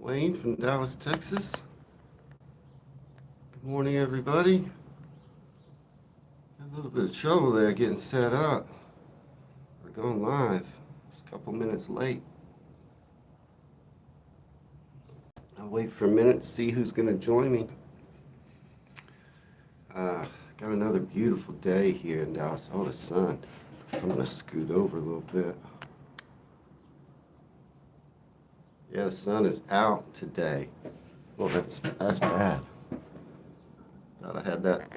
Wayne from Dallas, Texas. Good morning, everybody. Had a little bit of trouble there getting set up. We're going live. It's a couple minutes late. I'll wait for a minute to see who's going to join me. Got another beautiful day here in Dallas. Oh, the sun. I'm going to scoot over a little bit. Yeah, the sun is out today. Well, that's bad. Thought I had that,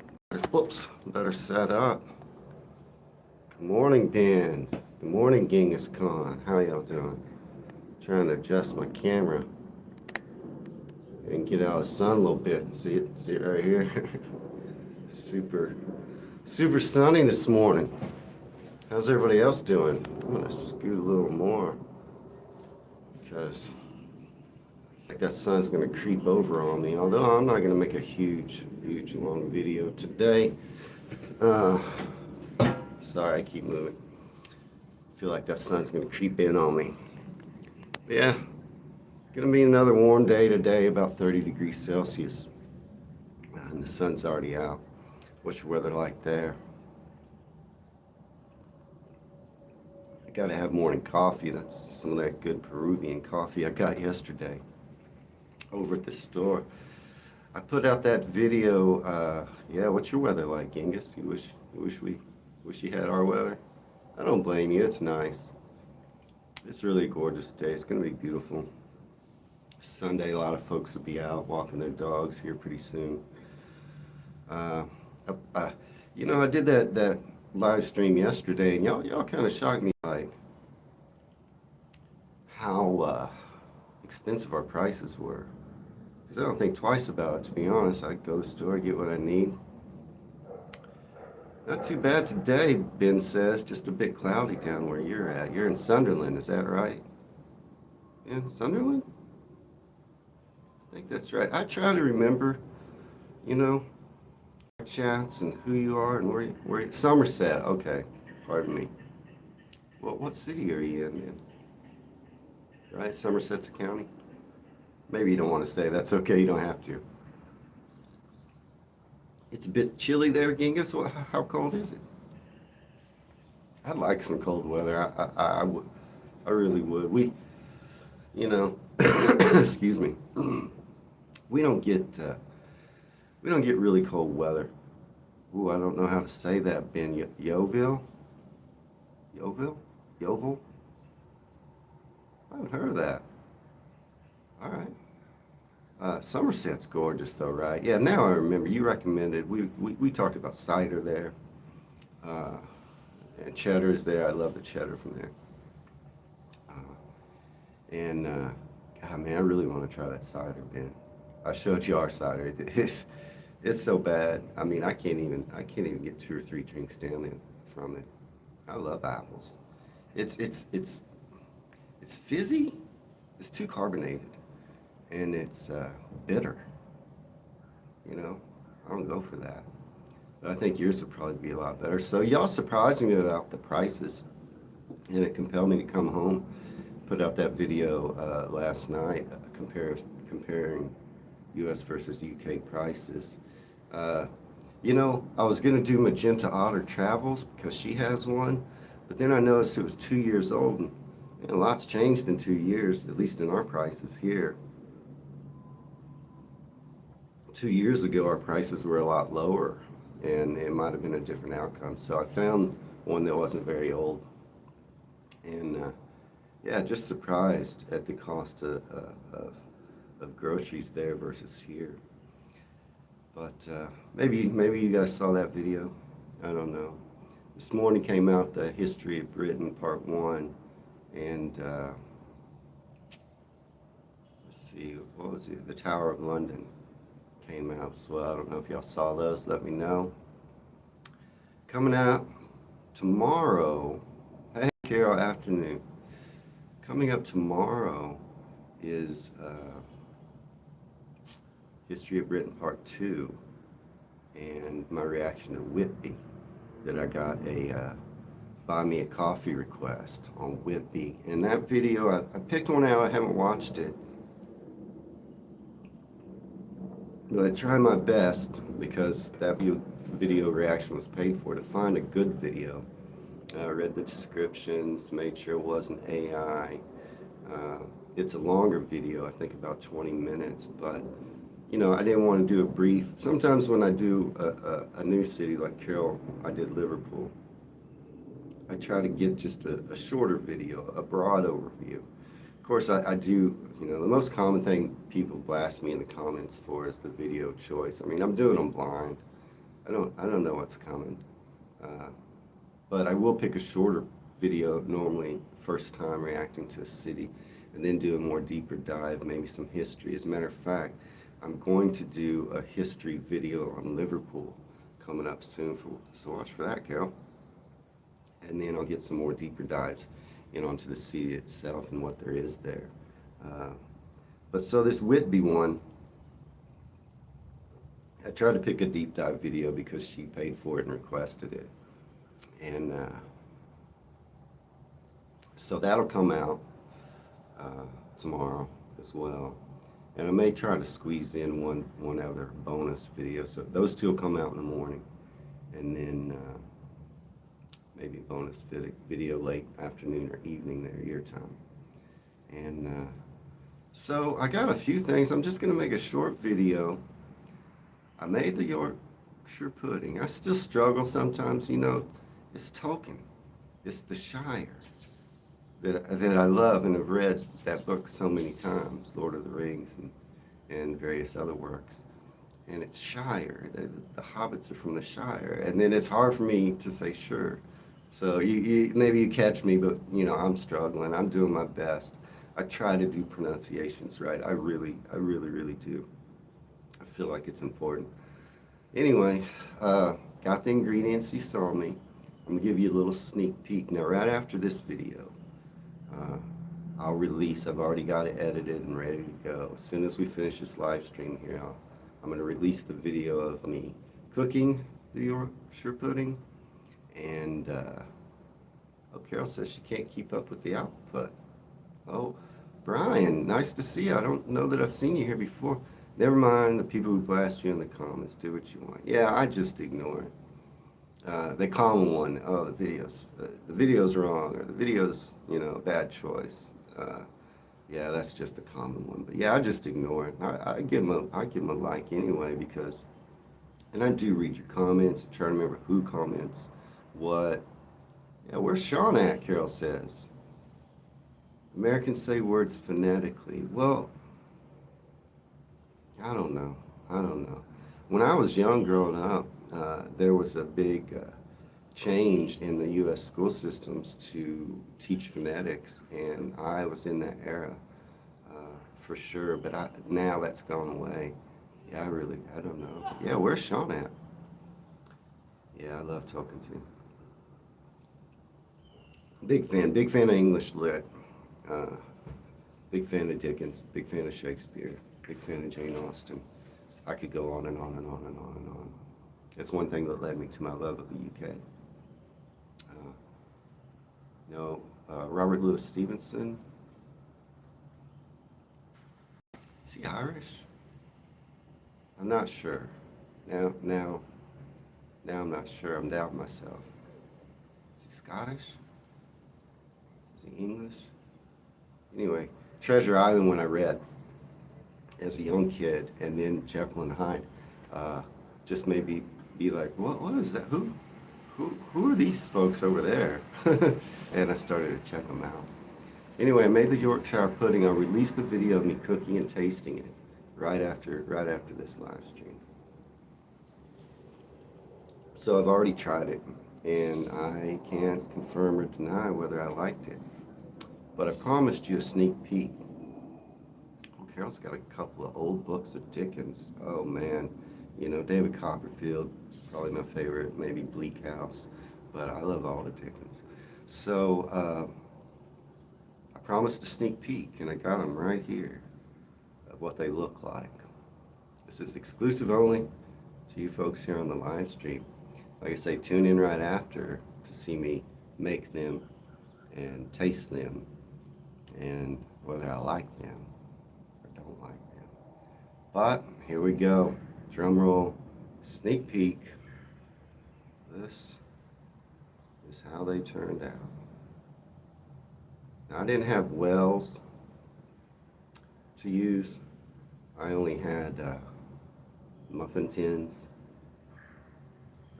whoops, better set up. Good morning, Ben. Good morning, Genghis Khan. How y'all doing? Trying to adjust my camera and get out of the sun a little bit. See it right here. Super sunny this morning. How's everybody else doing? I'm gonna scoot a little more because I think that sun's gonna creep over on me. Although I'm not gonna make a huge long video today. Sorry, I keep moving. I feel like that sun's gonna creep in on me. But yeah, gonna be another warm day today, about 30 degrees Celsius. And the sun's already out. What's your weather like there? I gotta have morning coffee. That's some of that good Peruvian coffee I got yesterday over at the store. I put out that video. Yeah, what's your weather like, Genghis? You wish you had our weather? I don't blame you. It's nice. It's really a gorgeous day. It's gonna be beautiful. Sunday, a lot of folks will be out walking their dogs here pretty soon. I did that live stream yesterday, and y'all kind of shocked me, like how expensive our prices were. Because I don't think twice about it, to be honest. I go to the store, get what I need. Not too bad today, Ben says. Just a bit cloudy down where you're at. You're in Sunderland, is that right? In Sunderland? I think that's right. I try to remember, chats and who you are and where you, Somerset. Okay, pardon me. Well, what city are you in, man? Right, Somerset's a county. Maybe you don't want to say. That's okay. You don't have to. It's a bit chilly there, Genghis. How cold is it? I'd like some cold weather. I would. I really would. Excuse me. We don't get really cold weather. Ooh, I don't know how to say that, Ben. Yeovil? I haven't heard of that. All right. Somerset's gorgeous, though, right? Yeah. Now I remember. You recommended. We talked about cider there, and cheddar's there. I love the cheddar from there. God, man, I really want to try that cider, Ben. I showed you our cider. It's so bad. I mean, I can't even get 2 or 3 drinks down from it. I love apples. It's fizzy. It's too carbonated, and it's bitter. I don't go for that. But I think yours would probably be a lot better. So y'all surprised me about the prices, and it compelled me to come home, put out that video last night, comparing U.S. versus U.K. prices. I was going to do Magenta Otter Travels because she has one, but then I noticed it was 2 years old, and a lot's changed in 2 years, at least in our prices here. 2 years ago, our prices were a lot lower, and it might have been a different outcome. So I found one that wasn't very old, and yeah, just surprised at the cost of groceries there versus here. But maybe you guys saw that video. I don't know. This morning came out the History of Britain Part 1, and let's see, what was it? The Tower of London came out as well. I don't know if y'all saw those. Let me know. Coming out tomorrow. Hey, Carol, afternoon. Coming up tomorrow is History of Britain Part 2, and my reaction to Whitby, that I got a buy me a coffee request on Whitby. And that video, I picked one out, I haven't watched it. But I try my best, because that video reaction was paid for, to find a good video. I read the descriptions, made sure it wasn't AI. Uh, it's a longer video, I think about 20 minutes, but I didn't want to do a brief. Sometimes when I do a new city like Carroll, I did Liverpool, I try to get just a shorter video, a broad overview. Of course, I do, the most common thing people blast me in the comments for is the video choice. I mean, I'm doing them blind. I don't know what's coming. Uh, but I will pick a shorter video normally, first time reacting to a city, and then do a more deeper dive, maybe some history. As a matter of fact, I'm going to do a history video on Liverpool coming up soon, so watch for that, Carol. And then I'll get some more deeper dives onto the city itself and what there is there. But so this Whitby one, I tried to pick a deep dive video because she paid for it and requested it. And so that'll come out tomorrow as well. And I may try to squeeze in one other bonus video. So those two will come out in the morning. And then maybe a bonus video late afternoon or evening there, your time. And so I got a few things. I'm just going to make a short video. I made the Yorkshire pudding. I still struggle sometimes, it's Tolkien. It's the Shire that I love and have read that book so many times, Lord of the Rings and various other works. And it's Shire. The hobbits are from the Shire. And then it's hard for me to say sure. So maybe you catch me, but I'm struggling. I'm doing my best. I try to do pronunciations right. I really do. I feel like it's important. Anyway, got the ingredients. You saw me. I'm gonna give you a little sneak peek. Now, right after this video, I'll release. I've already got it edited and ready to go. As soon as we finish this live stream here, I'm gonna release the video of me cooking the Yorkshire pudding. And oh, Carol says she can't keep up with the output. Oh, Brian, nice to see you. I don't know that I've seen you here before. Never mind the people who blast you in the comments. Do what you want. Yeah, I just ignore it. The common one, oh, the video's wrong, or the video's, a bad choice. Yeah, that's just the common one. But yeah, I just ignore it. I give them a like anyway, because, and I do read your comments and try to remember who comments what. Yeah, where's Sean at, Carol says. Americans say words phonetically. Well, I don't know. When I was young growing up, there was a big change in the U.S. school systems to teach phonetics, and I was in that era for sure, but now that's gone away. Yeah, I don't know. Yeah, where's Sean at? Yeah, I love talking to him. Big fan of English lit. Big fan of Dickens. Big fan of Shakespeare. Big fan of Jane Austen. I could go on and on and on and on and on. It's one thing that led me to my love of the UK. Robert Louis Stevenson. Is he Irish? I'm not sure. Now I'm not sure. I'm doubting myself. Is he Scottish? Is he English? Anyway, Treasure Island when I read as a young kid, and then Jekyll and Hyde, just made me be like, what is that? Who are these folks over there? And I started to check them out. Anyway, I made the Yorkshire pudding. I'll release the video of me cooking and tasting it right after this live stream. So I've already tried it, and I can't confirm or deny whether I liked it. But I promised you a sneak peek. Oh, Carol's got a couple of old books of Dickens. Oh man, David Copperfield is probably my favorite, maybe Bleak House, but I love all the Dickens. So I promised a sneak peek, and I got them right here of what they look like. This is exclusive only to you folks here on the live stream. Like I say, tune in right after to see me make them and taste them, and whether I like them or don't like them. But here we go. Drum roll, sneak peek. This is how they turned out. Now, I didn't have wells to use. I only had muffin tins.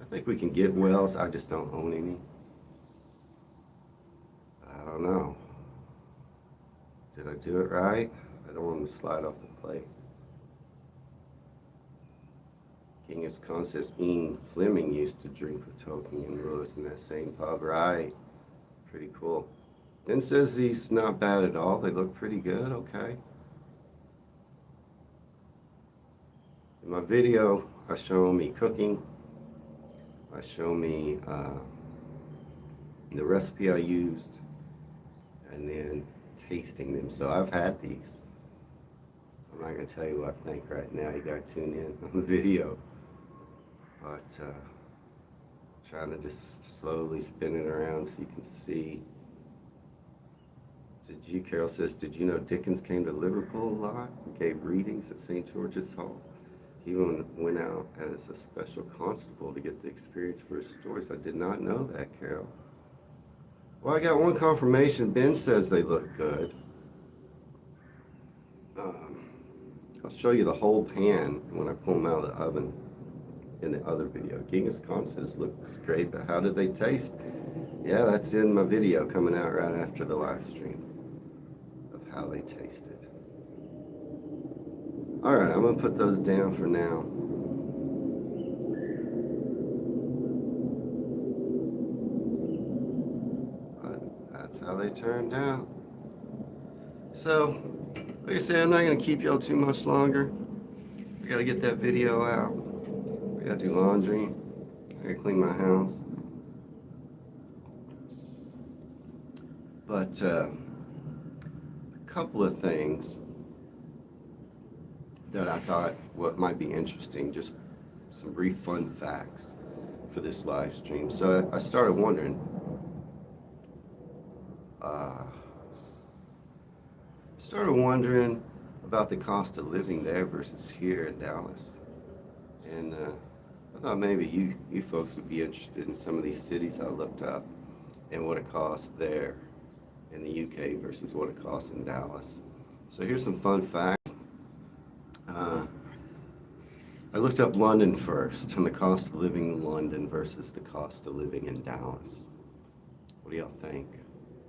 I think we can get wells. I just don't own any. I don't know. Did I do it right? I don't want to slide off the plate. Genghis Khan says Ian Fleming used to drink with Tolkien and Lewis in that same pub. Right. Pretty cool. Ben says he's not bad at all. They look pretty good. Okay. In my video, I show me cooking. I show me the recipe I used, and then tasting them. So I've had these. I'm not going to tell you what I think right now. You got to tune in on the video. But trying to just slowly spin it around so you can see. Carol says, did you know Dickens came to Liverpool a lot? Gave readings at St. George's Hall. He even went out as a special constable to get the experience for his stories. I did not know that, Carol. Well, I got one confirmation. Ben says they look good. I'll show you the whole pan when I pull them out of the oven in the other video. Genghis Khan says looks great, but how did they taste? Yeah, that's in my video coming out right after the live stream of how they tasted. All right, I'm gonna put those down for now. But that's how they turned out. So, like I said, I'm not gonna keep y'all too much longer. I gotta get that video out. I gotta do laundry. I gotta clean my house. But a couple of things that I thought what might be interesting, just some brief fun facts for this live stream. So I started wondering, about the cost of living there versus here in Dallas. And I thought maybe you folks would be interested in some of these cities I looked up and what it costs there in the UK versus what it costs in Dallas. So here's some fun facts. I looked up London first, and the cost of living in London versus the cost of living in Dallas. What do y'all think?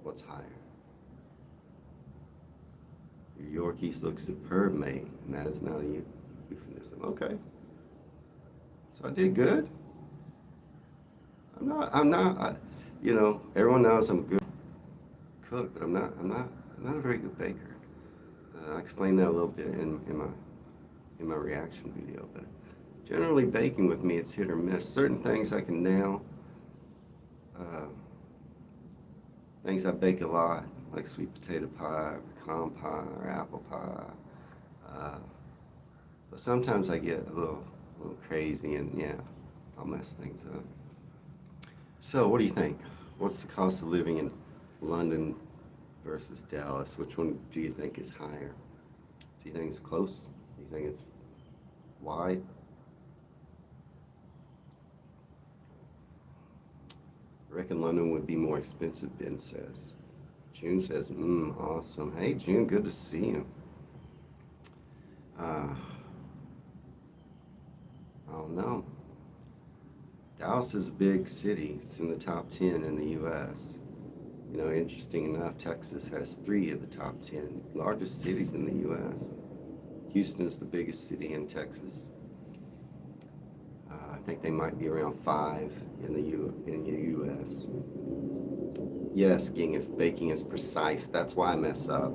What's higher? Your Yorkies look superb, mate, and that is not a euphemism. Okay. So I did good. You know, everyone knows I'm a good cook, but I'm not a very good baker. I explained that a little bit in my reaction video, but generally baking with me, it's hit or miss. Certain things I can nail. Things I bake a lot, like sweet potato pie, pecan pie, or apple pie. But sometimes I get a little crazy, and yeah, I'll mess things up. So what do you think? What's the cost of living in London versus Dallas? Which one do you think is higher? Do you think it's close? Do you think it's wide? I reckon London would be more expensive, Ben says. June says, awesome. Hey, June, good to see you. I don't know. Dallas is a big city. It's in the top 10 in the U.S. You know, interesting enough, Texas has 3 of the top 10 largest cities in the U.S. Houston is the biggest city in Texas. I think they might be around 5 in the U.S. Yes, baking is precise. That's why I mess up.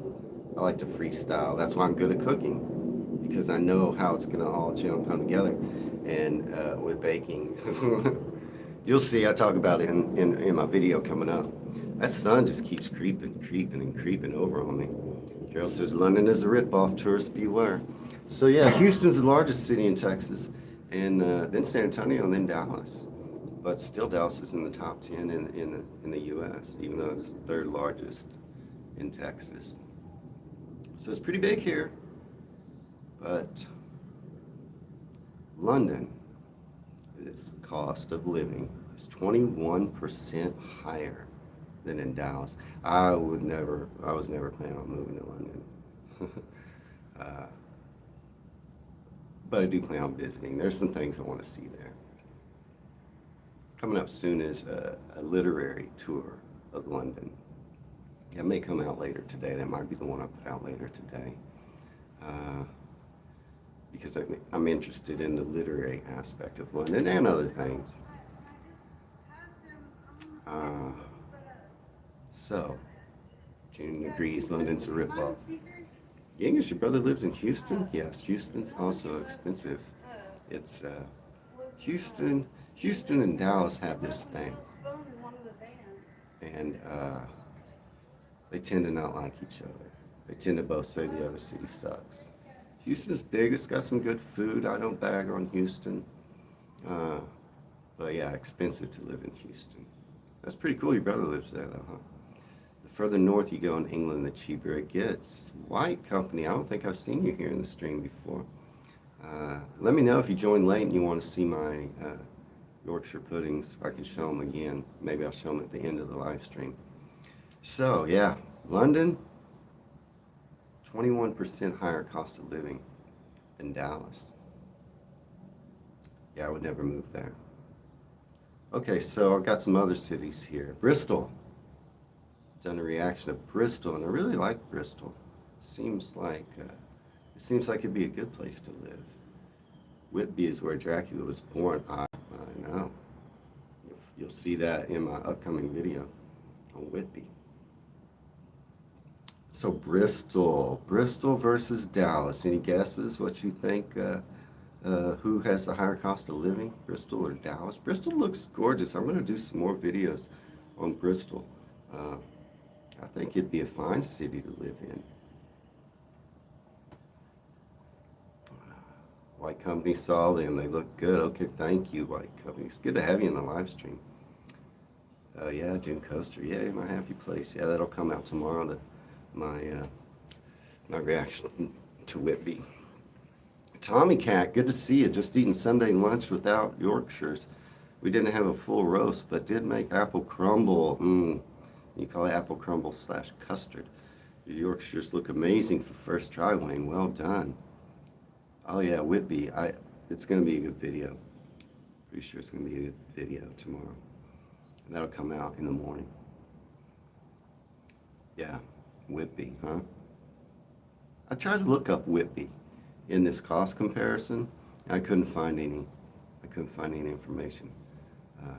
I like to freestyle. That's why I'm good at cooking, because I know how it's going to all come together. And with baking, you'll see, I talk about it in my video coming up. That sun just keeps creeping over on me. Carol says, London is a ripoff, tourists beware. So yeah, Houston's the largest city in Texas, and then San Antonio, and then Dallas. But still, Dallas is in the top 10 in the U.S., even though it's 3rd largest in Texas. So it's pretty big here, but London, its cost of living is 21% higher than in Dallas. I was never planning on moving to London. uh, but I do plan on visiting. There's some things I want to see there. Coming up soon is a literary tour of London. That may come out later today. That might be the one I put out later today. Because I'm interested in the literary aspect of London and other things. So, June agrees London's a ripoff. Youngest, your brother lives in Houston? Yes, Houston's also expensive. It's Houston and Dallas have this thing. And they tend to not like each other. They tend to both say the other city sucks. Houston's big, it's got some good food. I don't bag on Houston. But yeah, expensive to live in Houston. That's pretty cool your brother lives there though, huh? The further north you go in England, the cheaper it gets. White Company, I don't think I've seen you here in the stream before. Let me know if you joined late and you want to see my Yorkshire puddings. I can show them again. Maybe I'll show them at the end of the live stream. So yeah, London, 21% higher cost of living than Dallas. Yeah, I would never move there. Okay, so I've got some other cities here. Bristol. Done a reaction of Bristol, and I really like Bristol. Seems like it'd be a good place to live. Whitby is where Dracula was born. I know. You'll see that in my upcoming video on Whitby. So Bristol versus Dallas. Any guesses what you think? Who has the higher cost of living, Bristol or Dallas? Bristol looks gorgeous. I'm going to do some more videos on Bristol. I think it'd be a fine city to live in. White Company saw them. They look good. Okay, thank you, White Company. It's good to have you in the live stream. Yeah, Dune Coaster. Yay, my happy place. Yeah, that'll come out tomorrow. My reaction to Whitby. Tommy Cat, good to see you. Just eating Sunday lunch without Yorkshires. We didn't have a full roast, but did make apple crumble. You call it apple crumble / custard. Your Yorkshires look amazing for first try, Wayne. Well done. Oh yeah, Whitby. It's going to be a good video. Pretty sure it's going to be a good video tomorrow. And that'll come out in the morning. Yeah, Whitby, huh? I tried to look up Whitby in this cost comparison. I couldn't find any information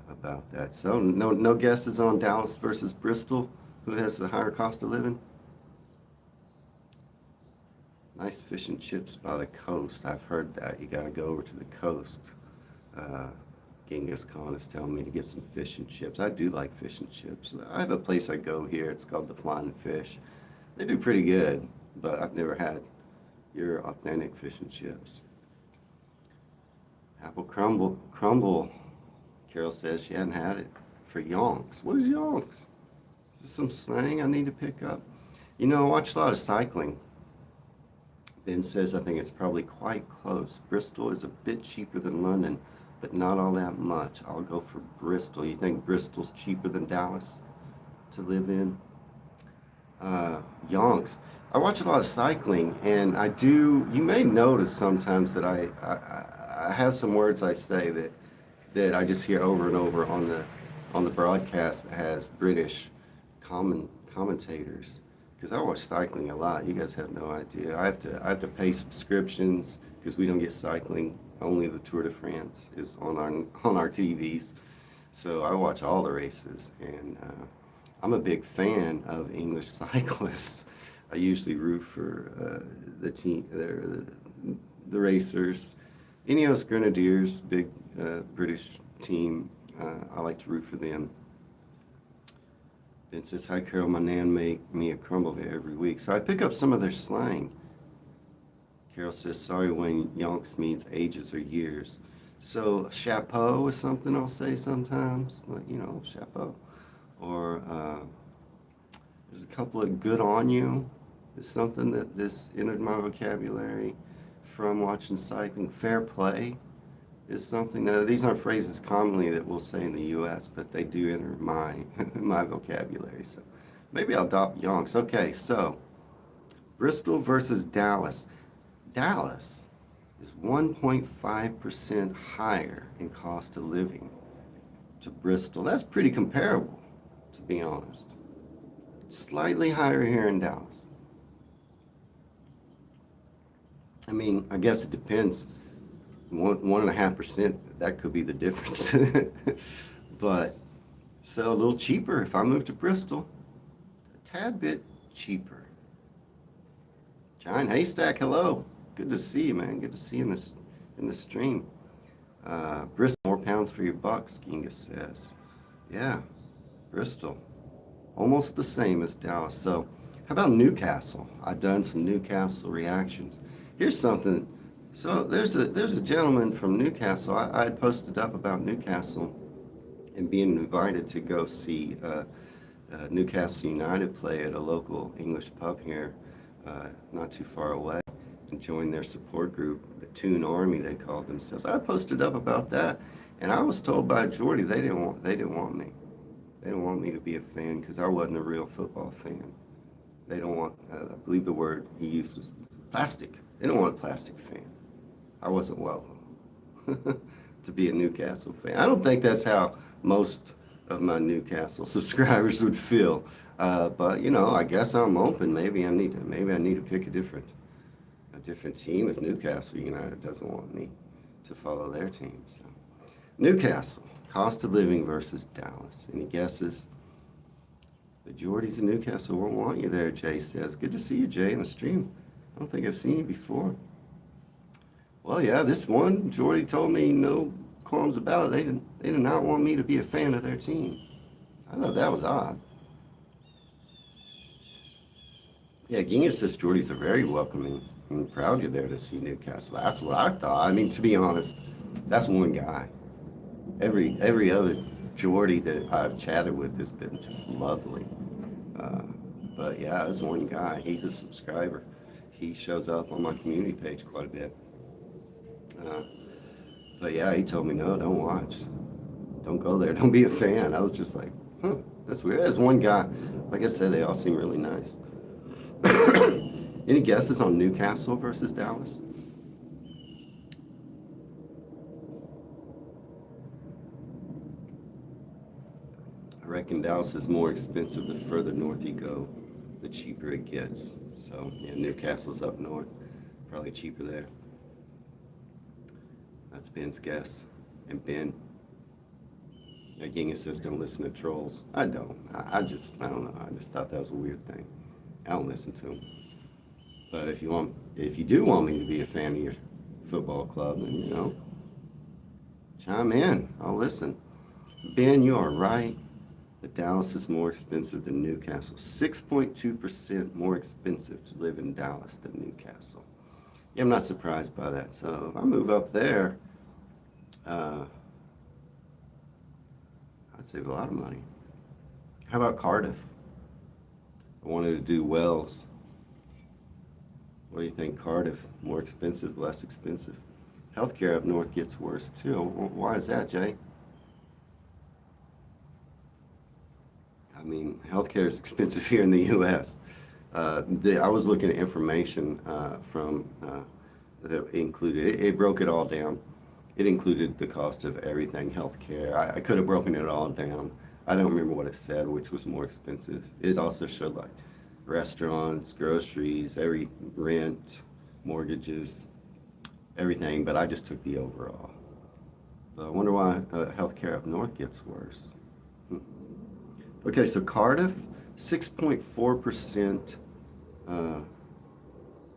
about that. So no guesses on Dallas versus Bristol. Who has the higher cost of living? Nice fish and chips by the coast. I've heard that. You got to go over to the coast. Genghis Khan is telling me to get some fish and chips. I do like fish and chips. I have a place I go here. It's called the Flying Fish. They do pretty good, but I've never had your authentic fish and chips. Apple crumble. Carol says she hadn't had it for yonks. What is yonks? Is this some slang I need to pick up? You know, I watch a lot of cycling. Ben says I think it's probably quite close. Bristol is a bit cheaper than London, but not all that much. I'll go for Bristol. You think Bristol's cheaper than Dallas to live in? Yonks. I watch a lot of cycling, and you may notice sometimes that I have some words I say that I just hear over and over on the broadcast that has British commentators. Because I watch cycling a lot. You guys have no idea. I have to pay subscriptions because we don't get cycling. Only the Tour de France is on our TVs. So I watch all the races, and I'm a big fan of English cyclists. I usually root for the team, the racers. Ineos Grenadiers, big British team. I like to root for them. Ben says, hi Carol, my nan make me a crumble here every week. So I pick up some of their slang. Carol says, sorry when yonks means ages or years. So chapeau is something I'll say sometimes, like, chapeau. Or there's a couple of good on you is something that this entered my vocabulary from watching cycling. Fair play is something that these aren't phrases commonly that we'll say in the U.S., but they do enter my my vocabulary. So maybe I'll adopt Yonks. Okay, so Bristol versus Dallas. Dallas is 1.5% higher in cost of living to Bristol. That's pretty comparable, to be honest. Slightly higher here in Dallas. I mean, I guess it depends. 1.5%, that could be the difference. But so a little cheaper if I move to Bristol. A tad bit cheaper. Giant Haystack, hello. Good to see you, man. Good to see you in the stream. Bristol, more pounds for your bucks, Ginga says. Yeah, Bristol. Almost the same as Dallas. So how about Newcastle? I've done some Newcastle reactions. Here's something. So there's a gentleman from Newcastle. I had posted up about Newcastle and being invited to go see Newcastle United play at a local English pub here, not too far away, and join their support group, the Toon Army they called themselves. I posted up about that, and I was told by Jordy they didn't want me. They didn't want me to be a fan because I wasn't a real football fan. They don't want, I believe the word he used was plastic. They don't want a plastic fan. I wasn't welcome to be a Newcastle fan. I don't think that's how most of my Newcastle subscribers would feel. But you know, I guess I'm open. Maybe I need to pick a different team if Newcastle United doesn't want me to follow their team. So Newcastle, cost of living versus Dallas. Any guesses? The Geordies in Newcastle won't want you there, Jay says. Good to see you, Jay, in the stream. I don't think I've seen you before. Well, yeah, this one, Jordy told me no qualms about it. They did not want me to be a fan of their team. I thought that was odd. Yeah, Ginga says Geordies are very welcoming. I'm proud you're there to see Newcastle. That's what I thought. I mean, to be honest, that's one guy. Every other Geordie that I've chatted with has been just lovely. But yeah, there's one guy. He's a subscriber. He shows up on my community page quite a bit. But yeah, he told me, no, don't watch. Don't go there. Don't be a fan. I was just like, huh, that's weird. There's one guy. Like I said, they all seem really nice. Any guesses on Newcastle versus Dallas? I reckon Dallas is more expensive the further north you go, the cheaper it gets. So yeah, Newcastle's up north, probably cheaper there. That's Ben's guess. And Ben, Ginga says don't listen to trolls. I don't. I don't know. I just thought that was a weird thing. I don't listen to them. But if you do want me to be a fan of your football club, then you know, chime in. I'll listen. Ben, you are right. But Dallas is more expensive than Newcastle. 6.2% more expensive to live in Dallas than Newcastle. Yeah, I'm not surprised by that. So if I move up there, I'd save a lot of money. How about Cardiff? I wanted to do Wells. What do you think, Cardiff? More expensive, less expensive? Healthcare up north gets worse too. Why is that, Jay? I mean, healthcare is expensive here in the U.S. I was looking at information from that included, it broke it all down. It included the cost of everything, healthcare. I could have broken it all down. I don't remember what it said, which was more expensive. It also showed like restaurants, groceries, every rent, mortgages, everything, but I just took the overall. But I wonder why healthcare up north gets worse. Okay, so Cardiff, 6.4%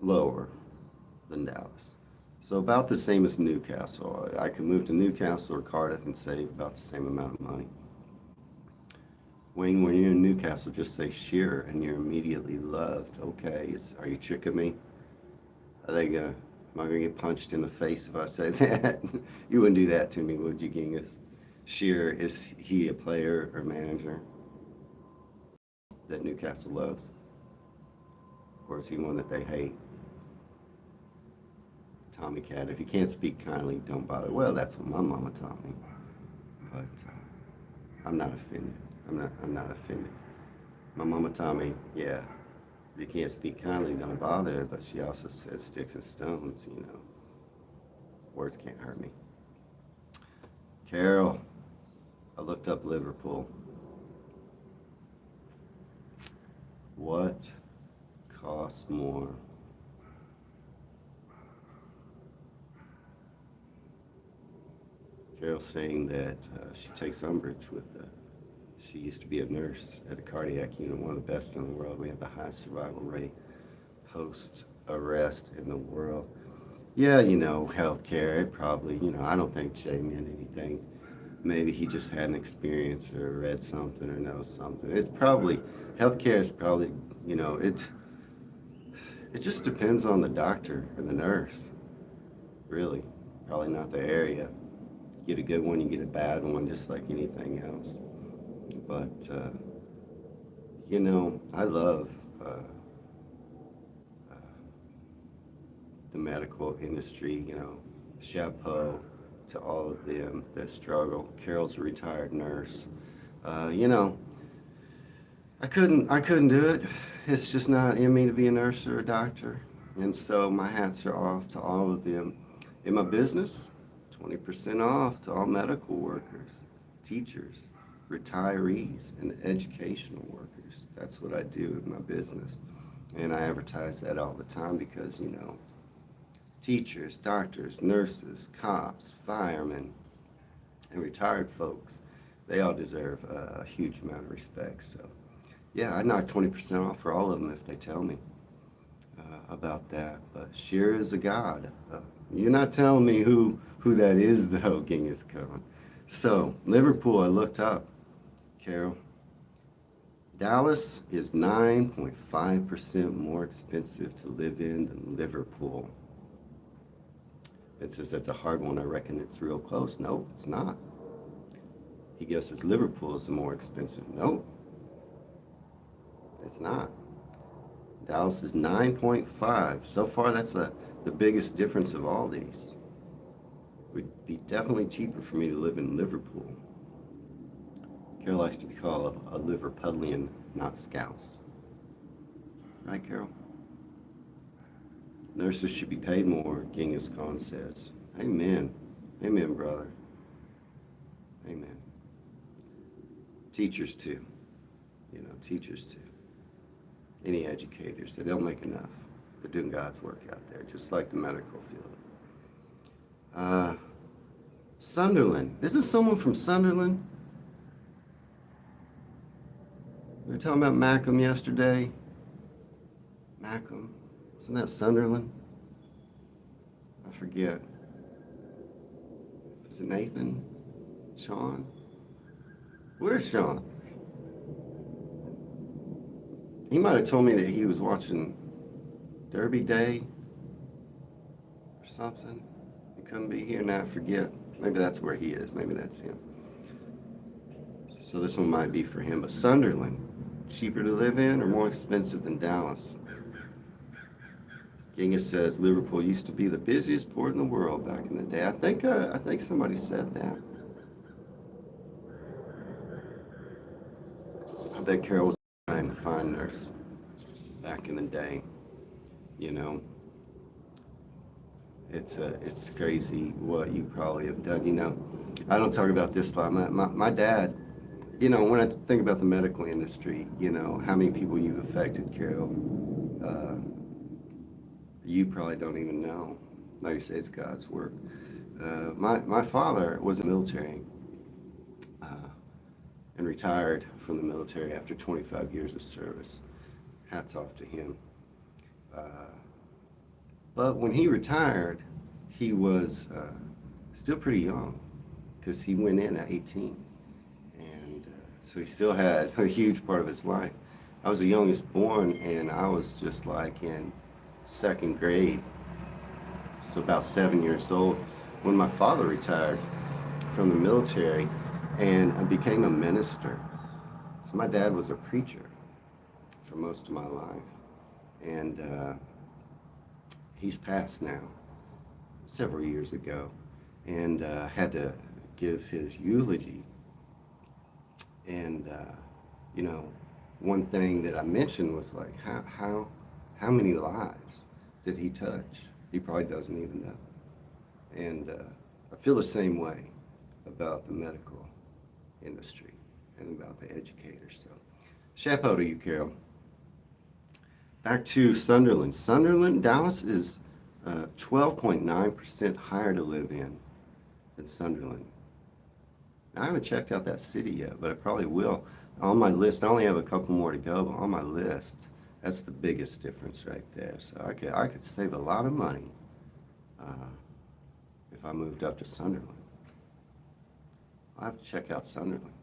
lower than Dallas. So about the same as Newcastle. I could move to Newcastle or Cardiff and save about the same amount of money. Wayne, when you're in Newcastle, just say Shearer and you're immediately loved. Okay, are you tricking me? Am I gonna get punched in the face if I say that? You wouldn't do that to me, would you, Genghis? Shearer, is he a player or manager that Newcastle loves? Or is he one that they hate? Tommy Cat. If you can't speak kindly, don't bother. Well, that's what my mama taught me. But I'm not offended. I'm not offended. My mama taught me, yeah, if you can't speak kindly, don't bother. But she also said sticks and stones, you know. Words can't hurt me. Carol, I looked up Liverpool. What costs more? Carol's saying that she takes umbrage with she used to be a nurse at a cardiac unit, one of the best in the world. We have the highest survival rate post-arrest in the world. Yeah, you know, healthcare, it probably, you know, I don't think Jay meant anything. Maybe he just had an experience or read something or knows something. It's probably, healthcare is probably, you know, it just depends on the doctor and the nurse, really. Probably not the area. You get a good one, you get a bad one, just like anything else. But, you know, I love the medical industry, you know, chapeau to all of them that struggle. Carol's a retired nurse. You know, I couldn't do it. It's just not in me to be a nurse or a doctor. And so my hats are off to all of them. In my business, 20% off to all medical workers, teachers, retirees, and educational workers. That's what I do in my business. And I advertise that all the time because, you know, teachers, doctors, nurses, cops, firemen, and retired folks, they all deserve a huge amount of respect. So, yeah, I knock 20% off for all of them if they tell me about that. But sure as a God, you're not telling me who that is, though, Genghis Khan. So, Liverpool, I looked up, Carol. Dallas is 9.5% more expensive to live in than Liverpool. It says that's a hard one. I reckon it's real close. No, it's not. He guesses Liverpool is the more expensive. No, it's not. Dallas is 9.5. So far, that's the biggest difference of all these. It would be definitely cheaper for me to live in Liverpool. Carol likes to be called a Liverpudlian, not Scouse. Right, Carol? Nurses should be paid more, Genghis Khan says. Amen. Amen, brother. Amen. Teachers, too. You know, teachers, too. Any educators, they don't make enough. They're doing God's work out there, just like the medical field. Sunderland. Isn't someone from Sunderland? We were talking about Macomb yesterday. Macomb. Isn't that Sunderland? I forget. Is it Nathan? Sean? Where's Sean? He might have told me that he was watching Derby Day or something. He couldn't be here now, I forget. Maybe that's where he is. Maybe that's him. So this one might be for him. But Sunderland, cheaper to live in or more expensive than Dallas? Genghis says Liverpool used to be the busiest port in the world back in the day. I think somebody said that. I bet Carol was a fine nurse back in the day. You know, it's crazy what you probably have done. You know, I don't talk about this a lot. My dad, you know, when I think about the medical industry, you know, how many people you've affected, Carol, you probably don't even know. Like you say, it's God's work. My father was in the military and retired from the military after 25 years of service. Hats off to him. But when he retired, he was still pretty young because he went in at 18. And so he still had a huge part of his life. I was the youngest born, and I was just like in second grade, so about 7 years old, when my father retired from the military and I became a minister. So my dad was a preacher for most of my life, and he's passed now. several years ago, and had to give his eulogy. And you know, one thing that I mentioned was like, how many lives did he touch? He probably doesn't even know. And I feel the same way about the medical industry and about the educators. So, chapeau to you, Carol. Back to Sunderland. Sunderland, Dallas is 12.9% higher to live in than Sunderland. Now, I haven't checked out that city yet, but I probably will. On my list, I only have a couple more to go, but on my list, that's the biggest difference right there. So I could save a lot of money if I moved up to Sunderland. I'll have to check out Sunderland.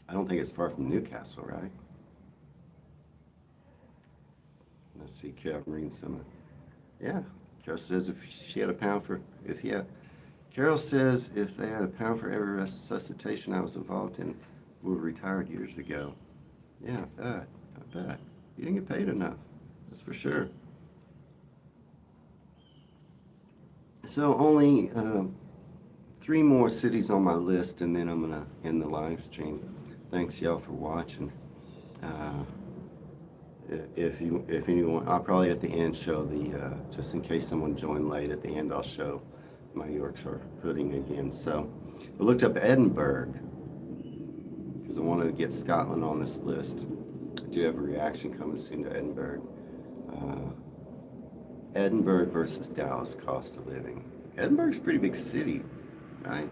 I don't think it's far from Newcastle, right? Let's see, Carol, I'm reading some. Yeah, Carol says if she had a pound for, if he had, Carol says if they had a pound for every resuscitation I was involved in, we were retired years ago. Yeah, I bet. You didn't get paid enough, that's for sure. So only 3 more cities on my list, and then I'm gonna end the live stream. Thanks y'all for watching. If anyone, I'll probably at the end show the, just in case someone joined late, at the end I'll show my Yorkshire pudding again. So I looked up Edinburgh because I wanted to get Scotland on this list. I do have a reaction coming soon to Edinburgh. Edinburgh versus Dallas cost of living. Edinburgh's a pretty big city, right?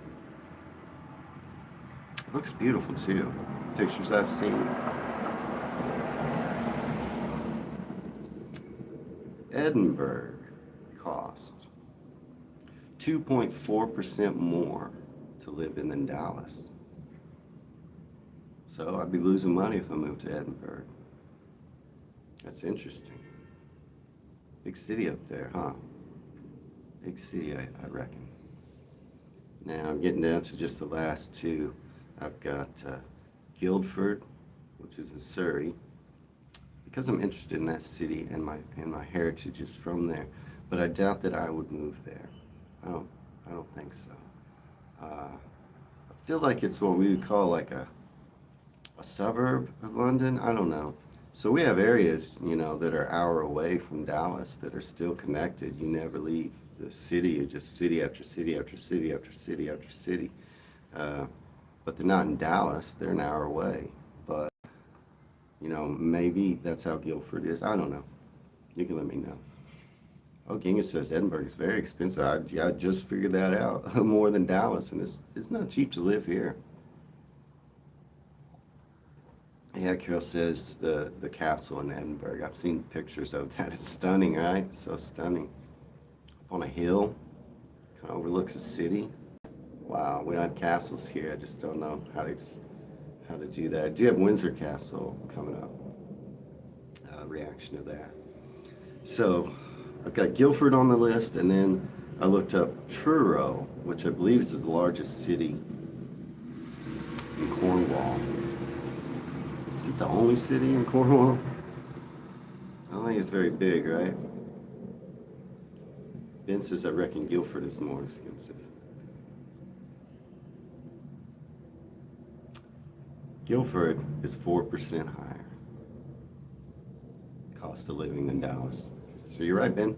It looks beautiful too. Pictures I've seen. Edinburgh cost 2.4% more to live in than Dallas. So I'd be losing money if I moved to Edinburgh. That's interesting. Big city up there, huh? Big city, I reckon. Now I'm getting down to just the last 2. I've got Guildford, which is in Surrey, because I'm interested in that city and my heritage is from there. But I doubt that I would move there. I don't think so. I feel like it's what we would call like a suburb of London. I don't know. So we have areas, you know, that are an hour away from Dallas that are still connected. You never leave the city. You're just city after city after city after city after city. But they're not in Dallas. They're an hour away. But, you know, maybe that's how Guildford is. I don't know. You can let me know. Oh, Ginga says Edinburgh is very expensive. I just figured that out. More than Dallas, and it's not cheap to live here. Yeah, Carol says the castle in Edinburgh. I've seen pictures of that. It's stunning, right? So stunning. Up on a hill, kind of overlooks a city. Wow, we don't have castles here. I just don't know how to do that. I do have Windsor Castle coming up. Reaction to that. So I've got Guildford on the list, and then I looked up Truro, which I believe is the largest city in Cornwall. Is it the only city in Cornwall? I don't think it's very big, right? Ben says I reckon Guildford is more expensive. Guildford is 4% higher cost of living than Dallas. So you're right, Ben.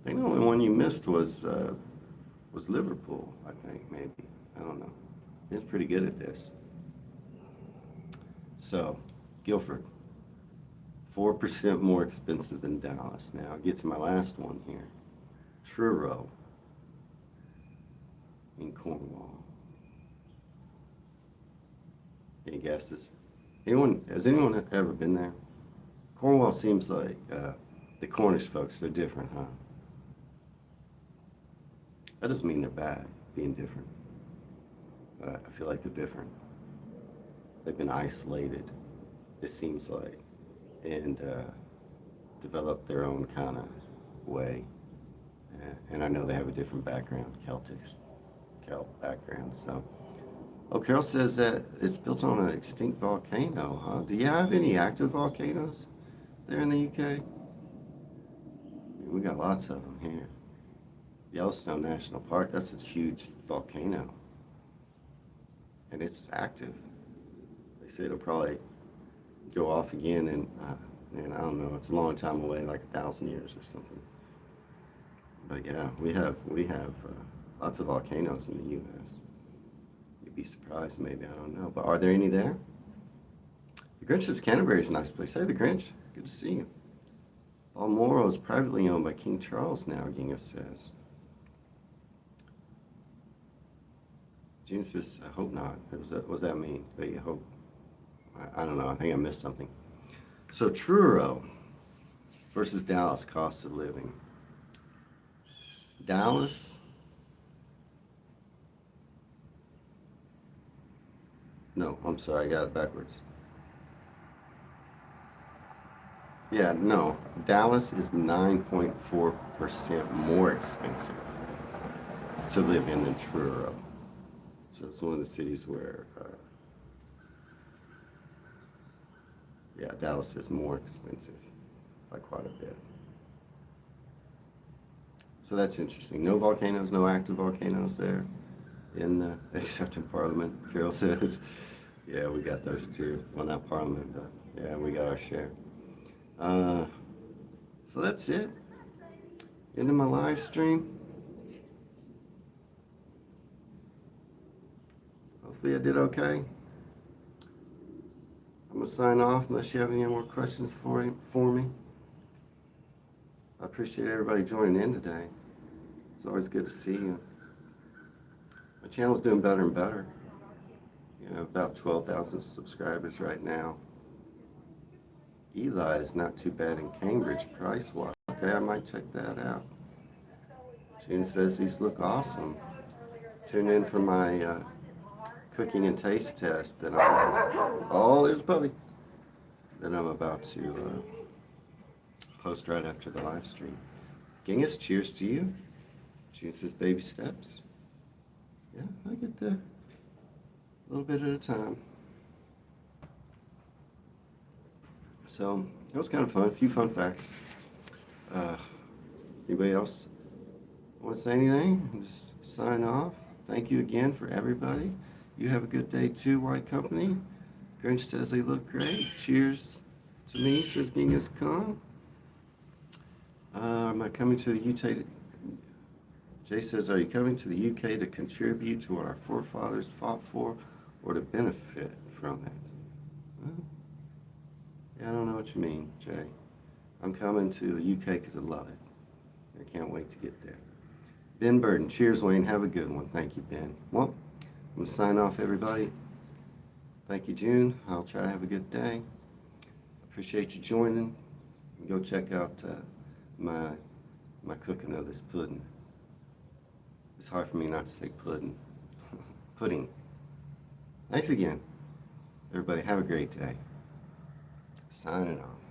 I think the only one you missed was Liverpool, I think, maybe. I don't know. Ben's pretty good at this. So, Guildford, 4% more expensive than Dallas. Now, I'll get to my last one here. Truro in Cornwall. Any guesses? Has anyone ever been there? Cornwall seems like the Cornish folks, they're different, huh? That doesn't mean they're bad, being different. But I feel like they're different. They've been isolated, it seems like, and developed their own kind of way. And I know they have a different background, Celt background. So, oh, Carol says that it's built on an extinct volcano, huh? Do you have any active volcanoes there in the UK? We got lots of them here. Yellowstone National Park. That's a huge volcano, and it's active. They say it'll probably go off again, and I don't know. It's a long time away, like 1,000 years or something. But yeah, we have lots of volcanoes in the U.S. You'd be surprised, maybe, I don't know. But are there any there? The Grinch's Canterbury is a nice place. Hey, the Grinch, good to see you. Balmoral is privately owned by King Charles now, Ginga says. Gina says, I hope not. What does that mean? But you hope. I don't know. I think I missed something. So Truro versus Dallas, cost of living. Dallas, no, I'm sorry, I got it backwards. Yeah, no, Dallas is 9.4% more expensive to live in than Truro. So it's one of the cities where, yeah, Dallas is more expensive by quite a bit. So that's interesting. No volcanoes, no active volcanoes there, except in Parliament, Carol says. Yeah, we got those too. Well, not Parliament, but yeah, we got our share. So that's it. Into my live stream. Hopefully I did okay. I'm going to sign off unless you have any more questions for me. I appreciate everybody joining in today. It's always good to see you. My channel's doing better and better. You know, about 12,000 subscribers right now. Eli is not too bad in Cambridge price-wise. Okay, I might check that out. June says these look awesome. Tune in for my cooking and taste test that there's a puppy, that I'm about to post right after the live stream. Genghis, cheers to you. June says baby steps. Yeah, I get there. A little bit at a time. So, that was kind of fun. A few fun facts. Anybody else want to say anything? Just sign off. Thank you again for everybody. You have a good day too, White Company. Grinch says they look great. Cheers to me, says Genghis Khan. Am I coming to the UK? Jay says, are you coming to the UK to contribute to what our forefathers fought for or to benefit from it? Well, yeah, I don't know what you mean, Jay. I'm coming to the UK because I love it. I can't wait to get there. Ben Burden, cheers, Wayne. Have a good one. Thank you, Ben. Well, I'm going to sign off, everybody. Thank you, June. I'll try to have a good day. Appreciate you joining. Go check out my cooking of this pudding. It's hard for me not to say pudding. Pudding. Thanks again. Everybody, have a great day. Signing off.